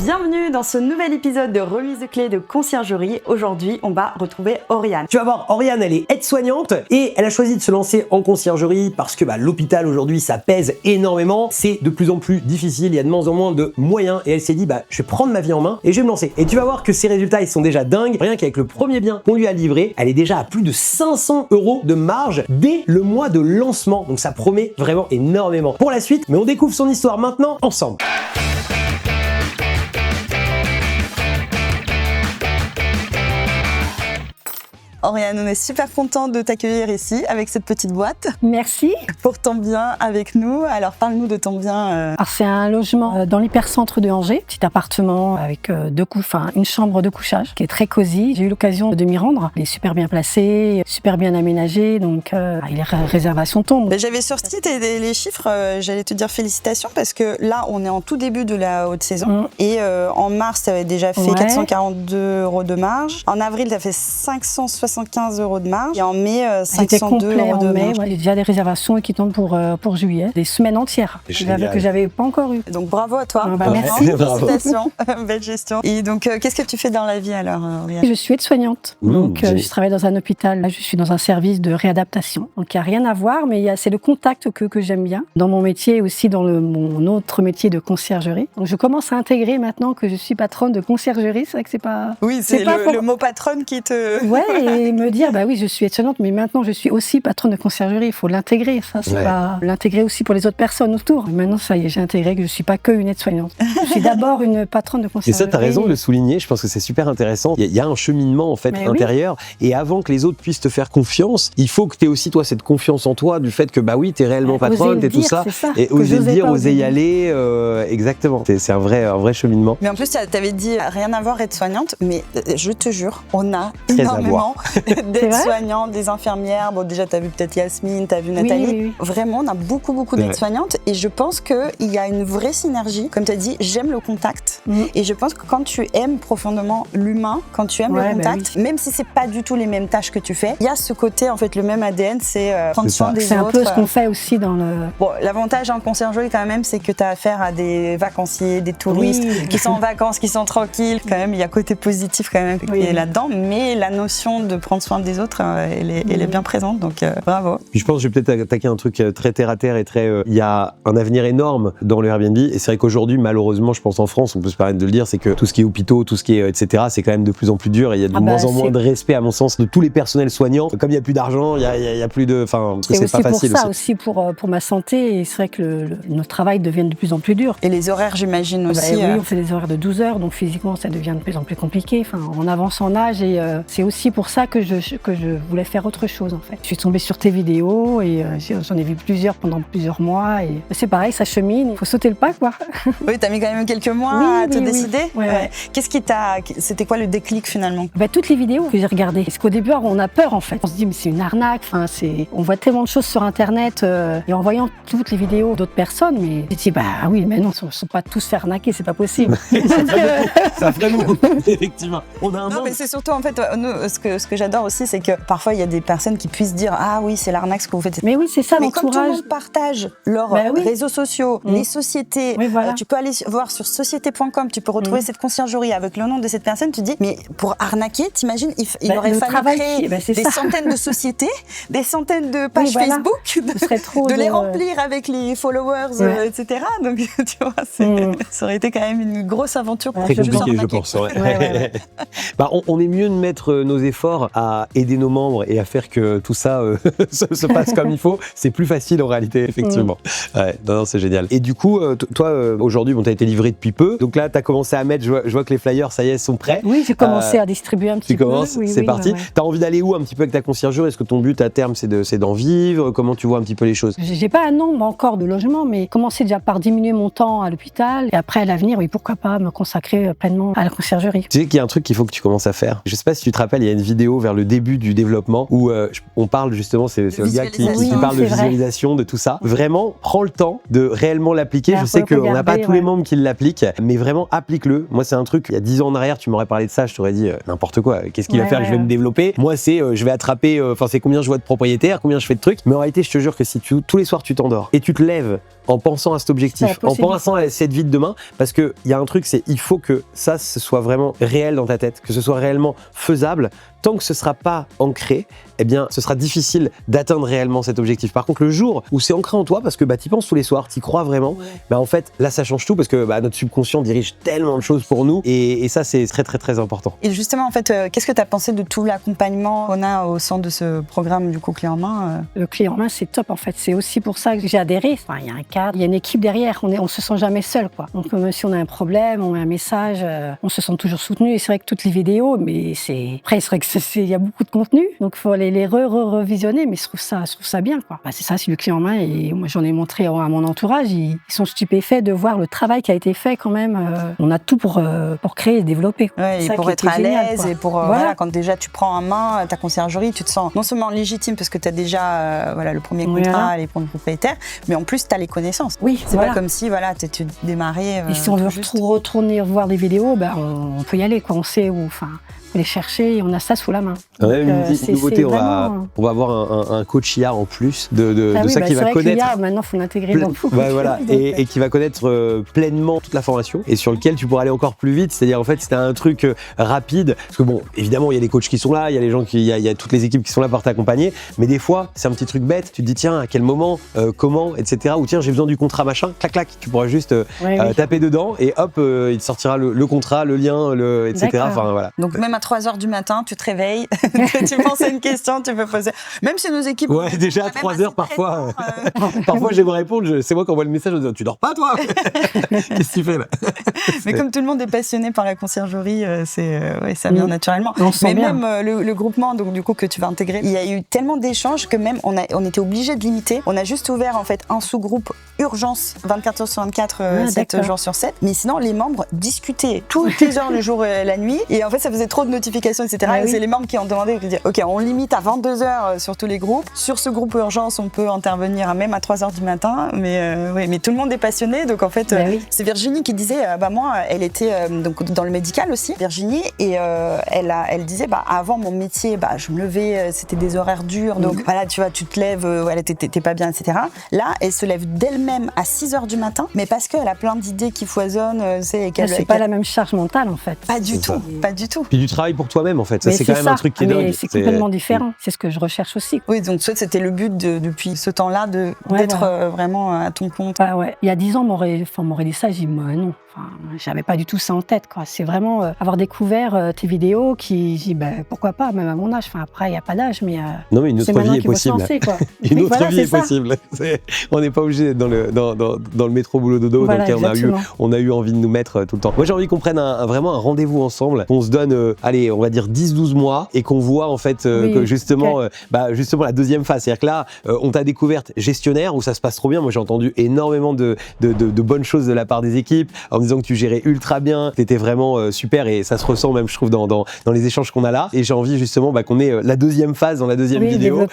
Bienvenue dans ce nouvel épisode de remise de clés de conciergerie. Aujourd'hui, on va retrouver Oriane. Tu vas voir, Oriane, elle est aide-soignante et elle a choisi de se lancer en conciergerie parce que l'hôpital aujourd'hui, ça pèse énormément. C'est de plus en plus difficile, il y a de moins en moins de moyens et elle s'est dit, je vais prendre ma vie en main et je vais me lancer. Et tu vas voir que ses résultats, ils sont déjà dingues. Rien qu'avec le premier bien qu'on lui a livré, elle est déjà à plus de 500 € de marge dès le mois de lancement. Donc ça promet vraiment énormément pour la suite, mais on découvre son histoire maintenant ensemble. Oriane, on est super content de t'accueillir ici avec cette petite boîte. Merci. Pour ton bien avec nous. Alors parle-nous de ton bien. Alors c'est un logement dans l'hypercentre de Angers, petit appartement avec une chambre de couchage qui est très cosy. J'ai eu l'occasion de m'y rendre. Il est super bien placé, super bien aménagé, donc il est réservation tombe. J'avais sur ce site les chiffres, j'allais te dire félicitations parce que là on est en tout début de la haute saison et en mars tu avais déjà fait 442 € de marge. En avril tu as fait 575 € de marge et en mai 502 € de marge. Il y a déjà des réservations qui tombent pour juillet, des semaines entières que j'avais pas encore eu. Donc bravo à toi. Merci. Félicitations, belle gestion. Et donc qu'est-ce que tu fais dans la vie alors, Oriane? Je suis aide-soignante, donc je travaille dans un hôpital. Là, je suis dans un service de réadaptation. Donc il n'y a rien à voir, mais c'est le contact que j'aime bien. Dans mon métier aussi, dans mon autre métier de conciergerie. Donc je commence à intégrer maintenant que je suis patronne de conciergerie. C'est vrai que c'est pas. Oui, c'est le mot patronne qui te. Ouais. Et me dire, oui, je suis aide-soignante, mais maintenant je suis aussi patronne de conciergerie. Il faut l'intégrer, ça, c'est pas l'intégrer aussi pour les autres personnes autour. Et maintenant, ça y est, j'ai intégré que je suis pas que une aide-soignante. Je suis d'abord une patronne de conciergerie. Et ça, tu as raison de le souligner. Je pense que c'est super intéressant. Il y a un cheminement en fait intérieur. Oui. Et avant que les autres puissent te faire confiance, il faut que tu aies aussi toi cette confiance en toi, du fait que tu es réellement patronne, tu es tout ça. Et oser le dire, oser y aller. Exactement. C'est un vrai cheminement. Mais en plus, tu avais dit rien à voir aide-soignante, mais je te jure, on a énormément d'aides-soignants, des infirmières. Bon, déjà, tu as vu peut-être Yasmine, tu as vu Nathalie. Oui. Vraiment, on a beaucoup d'aides-soignantes et je pense qu'il y a une vraie synergie. Comme tu as dit, j'aime le contact et je pense que quand tu aimes profondément l'humain, quand tu aimes le contact, même si c'est pas du tout les mêmes tâches que tu fais, il y a ce côté, en fait, le même ADN, c'est prendre soin des autres. C'est un peu ce qu'on fait aussi dans le... Bon, l'avantage en conciergerie quand même, c'est que tu as affaire à des vacanciers, des touristes qui sont en vacances, qui sont tranquilles. Quand même, il y a côté positif quand même qui est là-dedans, mais la notion de prendre soin des autres, elle est bien présente, donc bravo. Puis je pense que je vais peut-être attaquer un truc très terre à terre et très. Il y a un avenir énorme dans le Airbnb et c'est vrai qu'aujourd'hui, malheureusement, je pense en France, on peut se permettre de le dire, c'est que tout ce qui est hôpitaux, tout ce qui est etc., c'est quand même de plus en plus dur et il y a de moins en moins de respect, à mon sens, de tous les personnels soignants. Comme il n'y a plus d'argent, il y a plus de. Enfin, c'est pas facile. C'est aussi pour ma santé et c'est vrai que notre travail devient de plus en plus dur. Et les horaires, j'imagine aussi. Oui, on fait des horaires de 12 heures, donc physiquement, ça devient de plus en plus compliqué. Enfin, on avance en âge et c'est aussi pour ça que je voulais faire autre chose en fait. Je suis tombée sur tes vidéos et j'en ai vu plusieurs pendant plusieurs mois et c'est pareil, ça chemine, il faut sauter le pas quoi. Oui, t'as mis quand même quelques mois à te décider. Ouais. Qu'est-ce qui c'était quoi le déclic finalement? Toutes les vidéos que j'ai regardées. Parce qu'au début, on a peur en fait. On se dit mais c'est une arnaque. Enfin, on voit tellement de choses sur internet et en voyant toutes les vidéos d'autres personnes, mais je dis oui, mais non, ils ne sont pas tous fait arnaquer, c'est pas possible. Ça ferait lourd, effectivement. On a un non, mais c'est surtout en fait, ce que j'adore aussi, c'est que parfois il y a des personnes qui puissent dire oui, c'est l'arnaque ce que vous faites. Mais oui, c'est ça mais l'entourage. Comme tout le monde partage leurs réseaux sociaux, les sociétés, tu peux aller voir sur société.com, tu peux retrouver cette conciergerie avec le nom de cette personne, tu dis, mais pour arnaquer, t'imagines, il aurait fallu créer des centaines de sociétés, des centaines de pages Facebook, de les remplir avec les followers, etc. Donc, tu vois, ça aurait été quand même une grosse aventure. Très compliqué, je pense. On est mieux de mettre nos efforts à aider nos membres et à faire que tout ça se passe comme il faut. C'est plus facile en réalité, effectivement. Non, c'est génial. Et du coup, toi, aujourd'hui, tu as été livré depuis peu. Donc là, tu as commencé à mettre, je vois que les flyers, ça y est, sont prêts. Oui, j'ai commencé à distribuer un petit peu. Tu commences, c'est parti. Tu as envie d'aller où un petit peu avec ta conciergerie? Est-ce que ton but à terme, c'est d'en vivre? Comment tu vois un petit peu les choses? J'ai pas un nombre encore de logements, mais commencer déjà par diminuer mon temps à l'hôpital. Et après, à l'avenir, pourquoi pas me consacrer pleinement à la conciergerie. Tu sais qu'il y a un truc qu'il faut que tu commences à faire. Je sais pas si tu te rappelles, il y a une vidéo vers le début du développement où on parle justement, c'est le gars qui parle de visualisation, de tout ça. Vraiment, prends le temps de réellement l'appliquer. Je sais qu'on n'a pas tous les membres qui l'appliquent, mais vraiment applique-le. Moi, c'est un truc, il y a 10 ans en arrière, tu m'aurais parlé de ça, je t'aurais dit n'importe quoi. Qu'est-ce qu'il va faire? Je vais me développer. Moi, c'est je vais attraper, c'est combien je vois de propriétaires, combien je fais de trucs. Mais en réalité, je te jure que si tous les soirs tu t'endors et tu te lèves en pensant à cet objectif, en pensant à cette vie de demain, parce qu'il y a un truc, c'est il faut que ça, ce soit vraiment réel dans ta tête, que ce soit réellement faisable. Tant que ce ne sera pas ancré, eh bien, ce sera difficile d'atteindre réellement cet objectif. Par contre, le jour où c'est ancré en toi, parce que tu y penses tous les soirs, tu y crois vraiment, en fait, là, ça change tout parce que notre subconscient dirige tellement de choses pour nous et ça, c'est très, très, très important. Et justement, en fait, qu'est-ce que tu as pensé de tout l'accompagnement qu'on a au sein de ce programme, du coup, Clé en main Le Clé en main, c'est top, en fait. C'est aussi pour ça que j'ai adhéré. Enfin, il y a un cadre, il y a une équipe derrière. On se sent jamais seul, quoi. Donc, si on a un problème, on a un message, on se sent toujours soutenu. Et c'est vrai que toutes les vidéos, mais c'est... Après, c'est vrai que il y a beaucoup de contenu, donc il faut aller les revisionner, mais je trouve ça bien, quoi. C'est ça, c'est le Clé en main, et moi j'en ai montré à mon entourage, ils sont stupéfaits de voir le travail qui a été fait quand même. On a tout pour créer et développer. Ouais, et pour être à l'aise, et pour voilà, quand déjà tu prends en main ta conciergerie, tu te sens non seulement légitime parce que tu as déjà le premier contrat, les premiers propriétaires, mais en plus tu as les connaissances. Oui, c'est pas comme si tu démarrais. Et si on veut retourner voir des vidéos, on peut y aller, quoi. On sait où, les chercher, et on a ça sous la main. Donc, une nouveauté, on va avoir un coach IA en plus de ça qui va connaître. IA, maintenant, il faut l'intégrer dans tout. Voilà, et qui va connaître pleinement toute la formation et sur lequel tu pourras aller encore plus vite. C'est-à-dire, en fait, c'était un truc rapide. Parce que bon, évidemment, il y a les coachs qui sont là, il y a les gens il y a toutes les équipes qui sont là pour t'accompagner. Mais des fois, c'est un petit truc bête. Tu te dis, tiens, à quel moment, comment, etc. Ou tiens, j'ai besoin du contrat machin, clac, clac. Tu pourras juste taper dedans et hop, il te sortira le contrat, le lien, etc. Enfin, voilà. Donc, même à 3h du matin, tu te réveilles, tu penses à une question, tu peux poser. Même si nos équipes. Ouais, déjà à 3h parfois. Parfois, j'aimerais répondre, c'est moi qui envoie le message, je dis, tu dors pas, toi? Qu'est-ce que tu fais là? Mais comme tout le monde est passionné par la conciergerie, ça vient naturellement. Mais même le groupement, donc du coup que tu vas intégrer, il y a eu tellement d'échanges que même on était obligé de limiter. On a juste ouvert en fait un sous-groupe urgence 24h sur 24, 7 jours sur 7. Mais sinon, les membres discutaient toutes les heures, le jour et la nuit. Et en fait, ça faisait trop de notifications, etc. Et c'est les membres qui ont demandé, qui disaient, OK, on limite à 22h sur tous les groupes. Sur ce groupe urgence, on peut intervenir même à 3h du matin. Mais tout le monde est passionné. Donc en fait, c'est Virginie qui disait, moi, elle était donc dans le médical aussi, Virginie, et elle disait, avant mon métier, je me levais, c'était des horaires durs. Donc voilà, tu vois, tu te lèves, t'es pas bien, etc. Là, elle se lève d'elle-même à 6h du matin, mais parce qu'elle a plein d'idées qui foisonnent. C'est pas la même charge mentale, en fait. Pas du tout. Puis du travail pour toi-même, en fait. Ça, c'est quand même un truc qui est dingue. C'est complètement différent. C'est ce que je recherche aussi. Oui, donc c'était le but depuis ce temps-là d'être vraiment à ton compte. Il y a 10 ans, on m'aurait dit ça, j'ai dit non. J'avais pas du tout ça en tête, quoi. C'est vraiment avoir découvert tes vidéos qui pourquoi pas, même à mon âge. Après, il n'y a pas d'âge, mais non, mais une autre vie est possible. Lancer, quoi. Une autre vie est possible. On n'est pas obligé d'être dans le métro boulot dodo, dans lequel on a eu envie de nous mettre tout le temps. Moi, j'ai envie qu'on prenne vraiment un rendez-vous ensemble, qu'on se donne, allez, on va dire 10-12 mois, et qu'on voit en fait que justement la deuxième phase. C'est-à-dire que là, on t'a découverte gestionnaire, où ça se passe trop bien. Moi, j'ai entendu énormément de bonnes choses de la part des équipes, en disant que tu gérais ultra bien, que t'étais vraiment super, et ça se ressent même, je trouve, dans les échanges qu'on a là. Et j'ai envie justement qu'on ait la deuxième phase dans la deuxième vidéo,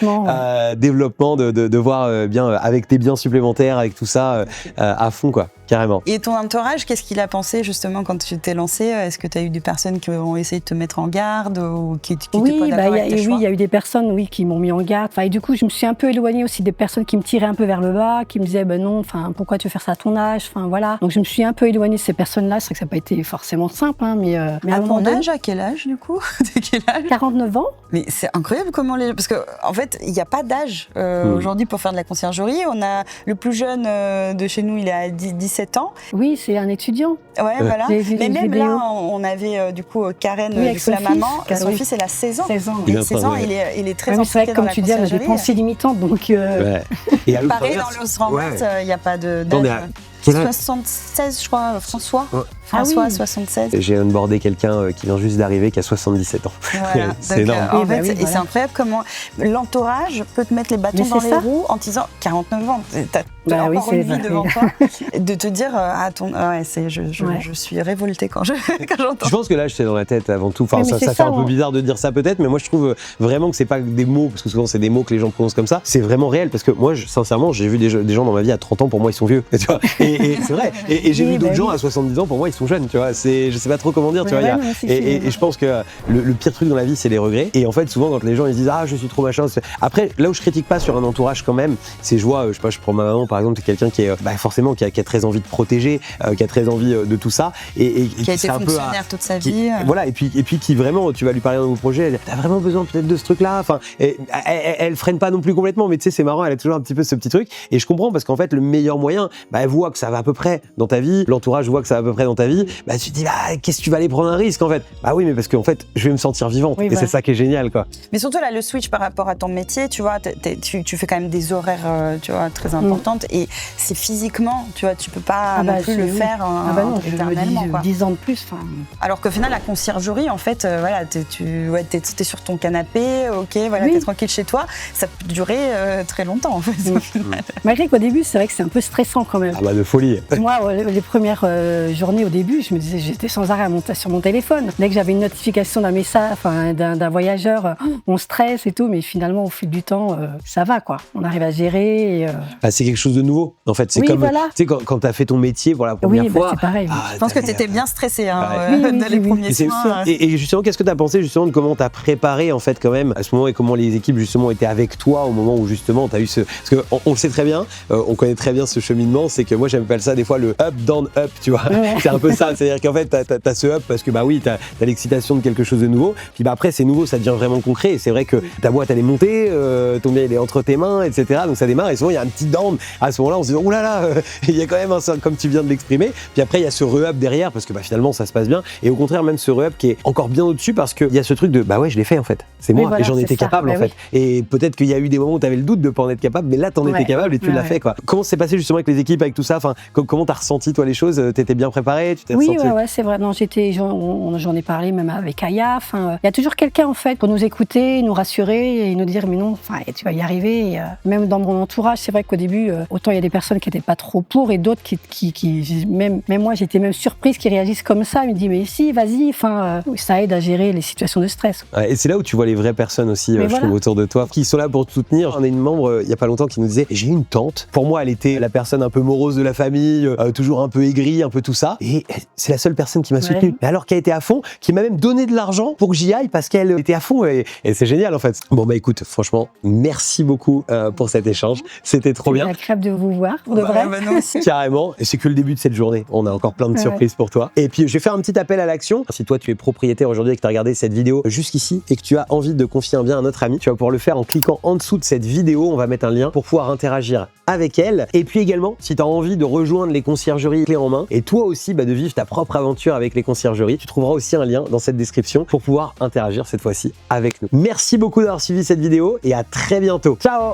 développement de voir bien avec tes biens supplémentaires, avec tout ça à fond, quoi. Carrément. Et ton entourage, qu'est-ce qu'il a pensé justement quand tu t'es lancé? Est-ce que tu as eu des personnes qui ont essayé de te mettre en garde ou qui étaient pas d'accord avec tes choix? Oui, il y a eu des personnes qui m'ont mis en garde. Et du coup, je me suis un peu éloignée aussi des personnes qui me tiraient un peu vers le bas, qui me disaient non, pourquoi tu veux faire ça à ton âge? Voilà. Donc je me suis un peu éloignée de ces personnes-là. C'est vrai que ça n'a pas été forcément simple, mais à ton âge, à quel âge du coup? De quel âge? 49 ans. Mais c'est incroyable comment parce que en fait, il n'y a pas d'âge aujourd'hui pour faire de la conciergerie. On a le plus jeune de chez nous, il est à 17 ans. Oui, c'est un étudiant. Ouais, voilà. Mais même là, on avait du coup Karen, la maman. Son fils, elle a 16 ans. 16 ans. Il est très impliqué dans la conciergerie. Comme tu dis, on a des pensées limitantes, donc. Et pareil, dans l'Osrand-Vert, il n'y a pas d'âge. 76, je crois, François. François, 76. J'ai onboardé quelqu'un qui vient juste d'arriver, qui a 77 ans. Voilà. C'est énorme. En fait, c'est incroyable comment l'entourage peut te mettre les bâtons dans les roues en te disant 49 ans, t'as encore une vie devant toi. De te dire, je suis révoltée quand j'entends. Je pense que l'âge, c'est dans la tête avant tout. Enfin, ça fait un peu bizarre de dire ça peut-être, mais moi je trouve vraiment que c'est pas des mots, parce que souvent c'est des mots que les gens prononcent comme ça. C'est vraiment réel, parce que moi, sincèrement, j'ai vu des gens dans ma vie à 30 ans, pour moi ils sont vieux. Tu vois, et c'est vrai. Et j'ai vu d'autres gens à 70 ans, pour moi ils sont jeunes, tu vois. Je sais pas trop comment dire, tu vois. Et je pense que le pire truc dans la vie, c'est les regrets. Et en fait, souvent, quand les gens ils disent je suis trop machin. Après, là où je critique pas sur un entourage quand même, c'est je vois, je sais pas, je prends ma maman par exemple, c'est quelqu'un qui est forcément qui a très envie de protéger, qui a très envie de tout ça, et qui a été fonctionnaire toute sa vie. Voilà, et puis qui vraiment, tu vas lui parler d'un nouveau projet, t'as vraiment besoin peut-être de ce truc-là. Enfin, elle freine pas non plus complètement, mais tu sais, c'est marrant, elle a toujours un petit peu ce petit truc. Et je comprends parce qu'en fait, le meilleur moyen, elle voit que ça va à peu près dans ta vie, l'entourage voit que ça va à peu près dans ta vie. Tu te dis qu'est-ce que tu vas aller prendre un risque en fait? Oui, mais parce qu'en fait, je vais me sentir vivante. Et c'est ça qui est génial, quoi. Mais surtout là, le switch par rapport à ton métier, tu vois, tu fais quand même des horaires, tu vois, très importantes, et c'est physiquement, tu vois, tu peux pas non plus le faire éternellement, quoi. 10 ans de plus. Alors qu'au final, la conciergerie, en fait, voilà, t'es sur ton canapé, ok, voilà, t'es tranquille chez toi, ça peut durer très longtemps, en fait. Malgré qu'au début, c'est vrai que c'est un peu stressant quand même. De folie. Moi, les premières journées au début, je me disais, j'étais sans arrêt sur mon téléphone. Dès que j'avais une notification d'un message, d'un voyageur, on stresse et tout, mais finalement, au fil du temps, ça va, quoi. On arrive à gérer. C'est quelque chose de nouveau, en fait. C'est comme, tu sais, quand t'as fait ton métier pour la première fois. C'est pareil. Je pense que t'étais bien stressé dans les premiers soins. Et justement, qu'est-ce que t'as pensé justement de comment t'as préparé, en fait, quand même, à ce moment, et comment les équipes, justement, étaient avec toi au moment où, justement, t'as eu ce... Parce qu'on le sait très bien, on connaît très bien ce cheminement, c'est que moi, j'appelle ça des fois le up, down, up, tu vois. C'est un peu ça, c'est-à-dire qu'en fait, t'as ce up parce que, oui, t'as l'excitation de quelque chose de nouveau, puis après, c'est nouveau, ça devient vraiment concret, et c'est vrai que ta boîte, elle est montée, ton bien, il est entre tes mains, etc. Donc ça démarre, et souvent, il y a un petit down à ce moment-là, on se dit, oh là là, il y a quand même un, comme tu viens de l'exprimer, puis après, il y a ce re-up derrière, parce que finalement, ça se passe bien, et au contraire, même ce re-up qui est encore bien au-dessus, parce qu'il y a ce truc de, je l'ai fait, en fait. C'est moi, et j'en étais capable, en fait. Et peut-être qu'il y a eu des moments où tu avais le doute de pas en être capable, mais là, t'en étais capable et tu l'as fait, quoi. Comment s'est passé justement avec les équipes, avec tout ça? Enfin, comment t'as ressenti, toi, les choses? T'étais bien préparé? Tu t'es Oui, c'est vrai. Non, j'en ai parlé même avec Aya. Il y a toujours quelqu'un, en fait, pour nous écouter, nous rassurer et nous dire, mais non, tu vas y arriver. Et, même dans mon entourage, c'est vrai qu'au début, autant il y a des personnes qui n'étaient pas trop pour et d'autres qui même moi, j'étais même surprise qu'ils réagissent comme ça. Ils me disent, mais si, vas-y. Ça aide à gérer les situations de stress. Et c'est là où tu vois les vraies personnes aussi, je trouve, autour de toi, qui sont là pour te soutenir. On a une membre, il y a pas longtemps, qui nous disait, j'ai une tante. Pour moi, elle était la personne un peu morose de la famille, toujours un peu aigrie, un peu tout ça. Et c'est la seule personne qui m'a soutenu. Mais alors qu'elle était à fond, qui m'a même donné de l'argent pour que j'y aille parce qu'elle était à fond. Et c'est génial, en fait. Bon, écoute, franchement, merci beaucoup pour cet échange. C'était trop bien. C'est agréable de vous voir, pour de vrai. Carrément. Et c'est que le début de cette journée. On a encore plein de surprises pour toi. Et puis, je vais faire un petit appel à l'action. Si toi, tu es propriétaire aujourd'hui et que tu as regardé cette vidéo jusqu'ici et que tu as envie de confier un bien à notre ami, tu vas pouvoir le faire en cliquant en dessous de cette vidéo. On va mettre un lien pour pouvoir interagir avec elle. Et puis également, si tu as envie de rejoindre les conciergeries clés en main et toi aussi de vivre ta propre aventure avec les conciergeries, tu trouveras aussi un lien dans cette description pour pouvoir interagir cette fois-ci avec nous. Merci beaucoup d'avoir suivi cette vidéo et à très bientôt. Ciao!